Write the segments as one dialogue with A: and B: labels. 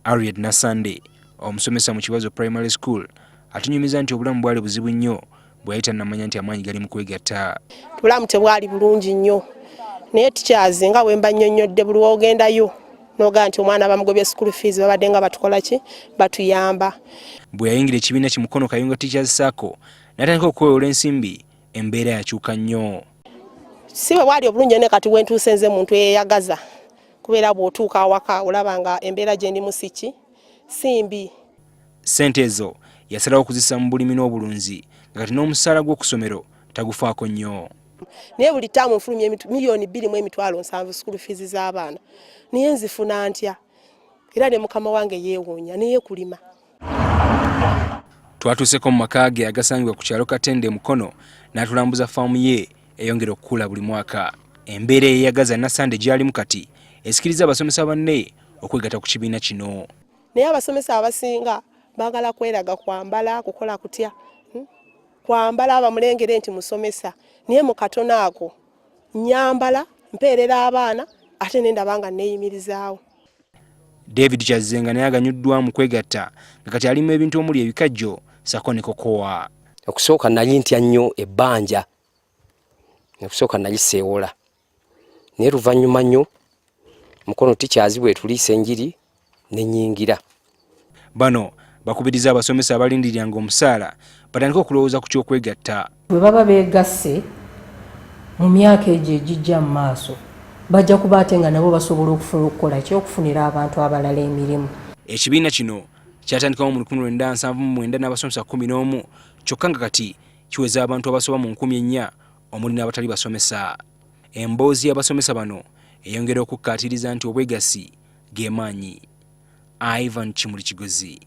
A: Ariad Nasande, omusomesa mu Kibazo Primary School, atunyumiza nti obulamu bwali buzibu nnyo bwe yayita namanya nti amaanyi gali mu kwegatta.
B: Obulamu tebwali bulungi nnyo, naye tekyazze nga bwe mba nnyonnyodde buli wogendayo n'ogaa nti omwana bamugobye school fees babadde nga batukola ki batuyamba.
A: Bwe yayingira ekibiina ki Mukono Kayunga Teachers Sacco n'atandika okwewola ensimbi, embeera yakyuka nnyo.
B: Si bwe bwali obulungi ne kati wentuuse nze muntu eyeyagaza, kubeera bw'otuuka awaka olaba nga embeera gye ndimu si mbi. Ssente
A: ezo yasalawo okuzissa mu bulimi n'obulunzi, nga kati n'omusaala gw'oku ssomero tagufaako nnyo.
B: Naye buli ttaamu nfulumya miliyoni 2.7 school fees z'abaana, naye nzifuna ntya? Era ne mukama wange yeewuunya naye kulima.
A: Twatuuseko mu maka ge agasangibwa ku kyalo Katende Mukono n'atulambuza faamu ye eyongera okukula buli mwaka. Embeera eyeyagaza Nasande gy'alimu kati esikiriza abasomesa banne okwegatta ku kibiina kino.
B: Naye abasomesa abasinga baagala kweraga kwambala kukola kutya kwambala abamulengere nti musomesa, naye mu katono ako nyambala mpeerera abaana ate nendaba nga neeyimirizaawo. David Kyazenga naye aganyuddwa mu kwegatta nga kati alimu ebintu omuli ebikajjo Sacco ne kokowa.
C: Okusooka nali ntya nnyo ebbanja, okusooka nali seewola, naye luvannyuma nnyo Mukono Teachers bwe tuliisa enjiri ne nnyingira.
A: Bano bakubiriza abasomesa abalindiriranga omusaala batandika okulowooza ku ky'okwegatta.
D: Bwe baba beegasse mu myaka egyo egijja mu maaso bajja kuba ate nga nabo basobola okufuna okukola okufunira abantu abalala emirimu.
A: Ekibiina kino kyatandikawo mu 1979 n'abasomesa 11 kyokka nga kati kiweza abantu abasoba mu 4,000 omuli n'abatali basomesa. Emboozi y'abasomesa bano eyongera okukkaatiriza nti obwegassi ge maanyi. Ivan Kimuli Kigozi,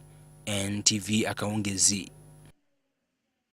A: NTV Akawungeezi.